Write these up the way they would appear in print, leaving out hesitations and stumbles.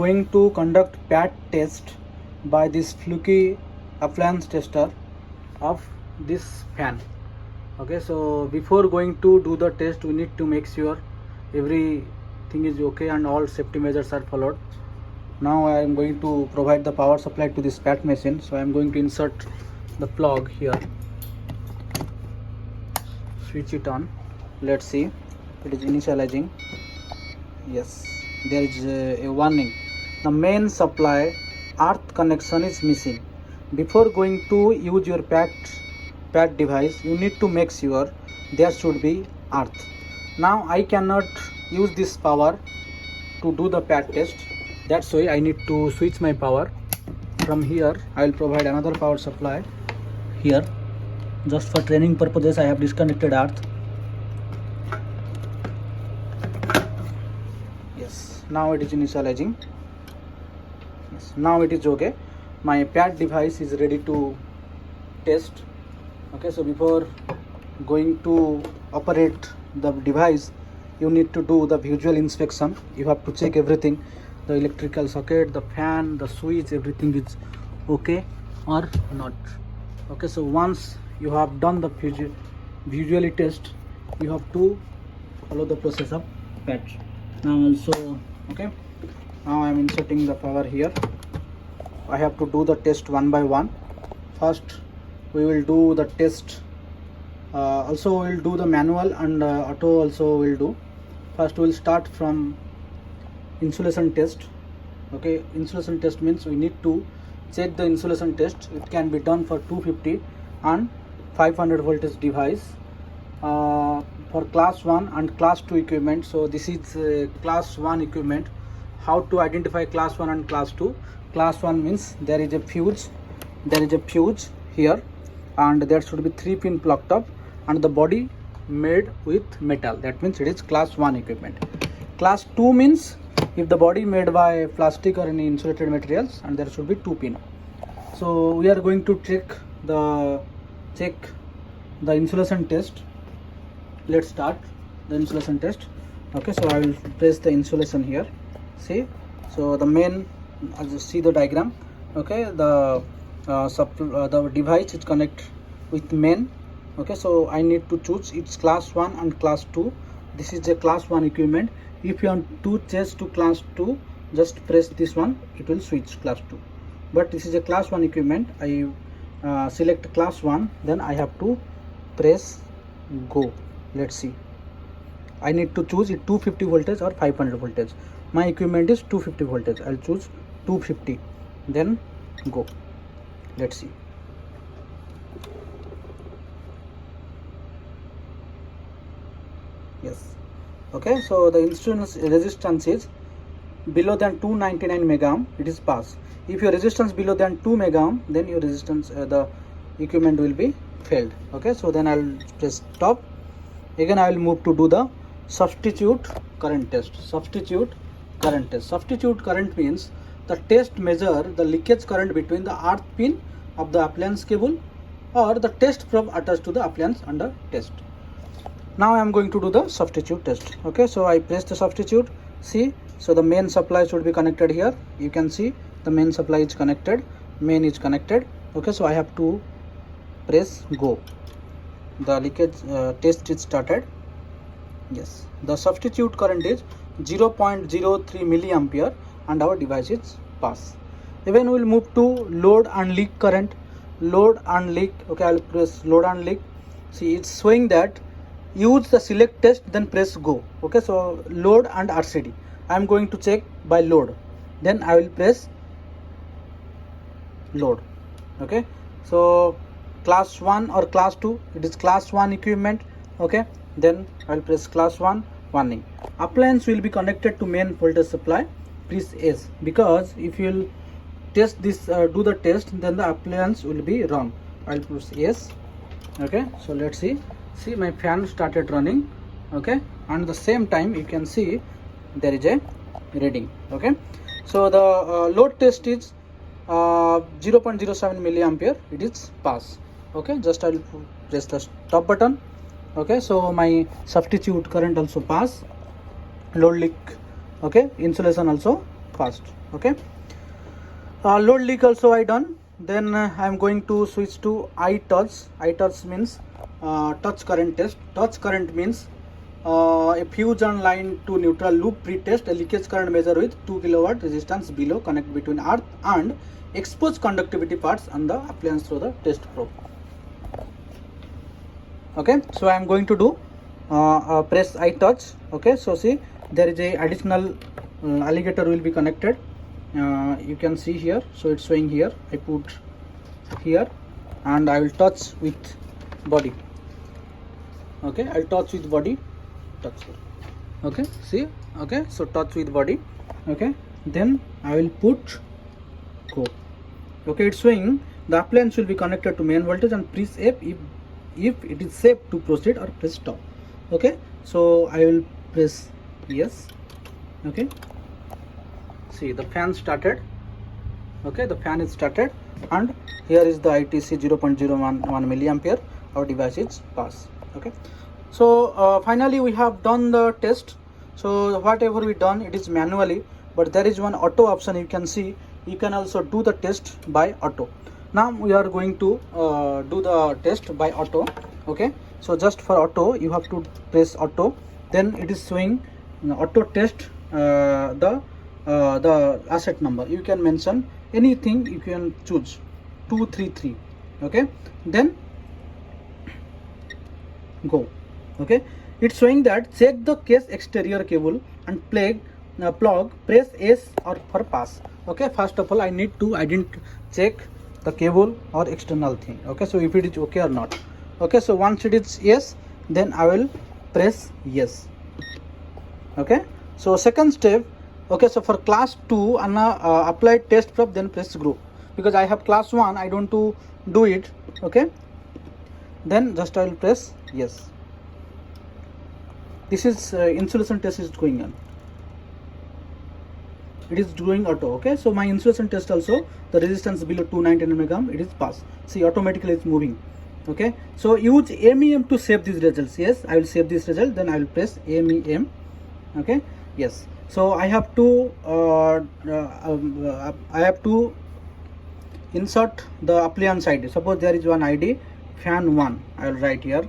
going to conduct pad test by this fluky appliance tester of this fan. Okay, so before going to do the test, we need to make sure everything is okay and all safety measures are followed. Now I am going to provide the power supply to this pad machine, so I am going to insert the plug here, switch it on. Let's see, it is initializing. Yes, there is a warning. The main supply earth connection is missing. Before going to use your pad device, you need to make sure there should be earth. Now I cannot use this power to do the pad test. That's why I need to switch my power. From here I will provide another power supply here. Just for training purposes I have disconnected earth. Yes, now it is initializing. Yes, now it is okay. My pad device is ready to test. Okay, so before going to operate the device, you need to do the visual inspection. You have to check everything, the electrical socket, the fan, the switch, everything is okay or not. Okay, so once you have done the visually test, you have to follow the process of pad. Now also, okay, now I am inserting the power here. I have to do the test one by one. First we will do the test, also we will do the manual and auto also will do. First we will start from insulation test. Okay, insulation test means we need to check the insulation test. It can be done for 250 and 500 voltage device for class 1 and class 2 equipment. So this is class 1 equipment. How to identify class 1 and class 2? Class 1 means there is a fuse here, and there should be 3 pin plugged up and the body made with metal. That means it is class 1 equipment. Class 2 means if the body made by plastic or any insulated materials, and there should be 2 pin. So we are going to check the insulation test. Let's start the insulation test. Okay, so I will press the insulation here. See, so the main, as you see the diagram, okay, the device is connect with main. Okay, so I need to choose its class 1 and class 2. This is a class 1 equipment. If you want to change to class 2, just press this one, it will switch class 2. But this is a class 1 equipment. I select class 1, then I have to press go. Let's see, I need to choose it 250 voltage or 500 voltage. My equipment is 250 voltage. I'll choose 250, then go. Let's see. Yes, okay, so the insulation resistance is below than 299 mega ohm, it is pass. If your resistance below than 2 mega ohm, then your resistance the equipment will be failed. Okay, so then I'll press stop. Again I will move to do the substitute current test. Substitute current means the test measure the leakage current between the earth pin of the appliance cable or the test probe attached to the appliance under test. Now I am going to do the substitute test. Okay, so I press the substitute. See, so the main supply should be connected here. You can see the main supply is connected, main is connected. Okay, so I have to press go. The leakage test is started. Yes, the substitute current is 0.03 milliampere and our device is pass. Even we will move to load and leak current. Load and leak. Okay, I will press load and leak. See, it's showing that use the select test, then press go. Okay, so load and RCD. I am going to check by load. Then I will press load. Okay, so class 1 or class 2, it is class 1 equipment. Okay, then I will press class 1, warning. Appliance will be connected to main voltage supply. Press S, because if you will test this, do the test, then the appliance will be wrong. I will press yes. Okay, so let's see. See, my fan started running. Okay, and at the same time you can see there is a reading. Okay, so the load test is 0.07 milliampere. It is pass. Okay, just I will press the stop button. Okay, so my substitute current also pass. Load leak, okay, insulation also passed. Okay, load leak also I done. Then I am going to switch to iTouch. iTouch means touch current test. Touch current means a fuse on line to neutral loop pre-test, a leakage current measure with 2 kilowatt resistance below, connect between earth and expose conductivity parts on the appliance through the test probe. Okay, so I am going to do press iTouch. Okay, so see, there is a additional alligator will be connected. You can see here, so it's showing here. I put here and I will touch with body. Okay, I'll touch with body, touch here. Okay, see, okay, so touch with body. Okay, then I will put go. Okay, it's showing the appliance will be connected to main voltage and press F if it is safe to proceed, or press stop. Okay, so I will press yes. Okay, see, the fan started. Okay, the fan is started, and here is the ITC 0.011 milliampere. Our device is pass. Okay, so finally we have done the test. So whatever we done, it is manually, but there is one auto option. You can see, you can also do the test by auto. Now we are going to do the test by auto. Okay, so just for auto you have to press auto, then it is showing auto test the asset number. You can mention anything, you can choose 233. Okay, then go. Okay, it's showing that check the case exterior cable and plug, press S or for pass. Okay, first of all I didn't check the cable or external thing. Okay, so if it is okay or not. Okay, so once it is yes, then I will press yes. Okay, so second step. Okay, so for class 2 and applied test probe, then press group, because I have class 1, I don't do it. Okay, then just I will press yes. This is insulation test is going on. It is doing auto. Okay, so my insulation test also, the resistance below 290 nanometer, it is pass. See, automatically it's moving. Okay, so use MEM to save these results. Yes, I will save this result, then I will press MEM. Okay, yes. So I have to insert the appliance ID. Suppose there is one ID, fan 1. I will write here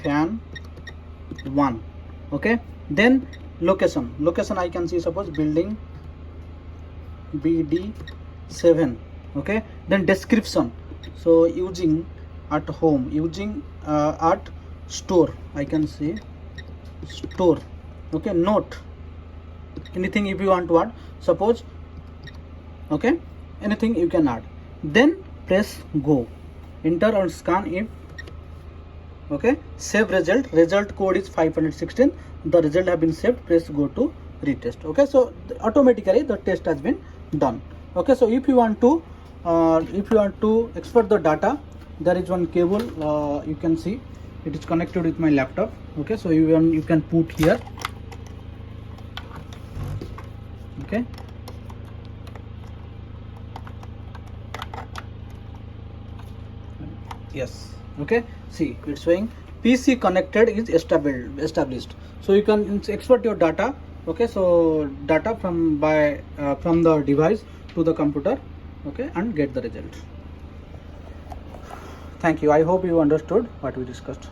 fan 1. Okay, then location I can see, suppose building BD7. Okay, then description, so using at home, using at store, I can see store. Okay, note anything if you want to add, suppose. Okay, anything you can add, then press go, enter or scan if. Okay, save result code is 516. The result have been saved, press go to retest. Okay, so automatically the test has been done. Okay, so if you want to export the data, there is one cable, you can see it is connected with my laptop. Okay, so you can put here. Okay, yes. Okay, see, it's showing PC connected is established. So you can export your data. Okay, so data from the device to the computer. Okay, and get the result. Thank you. I hope you understood what we discussed.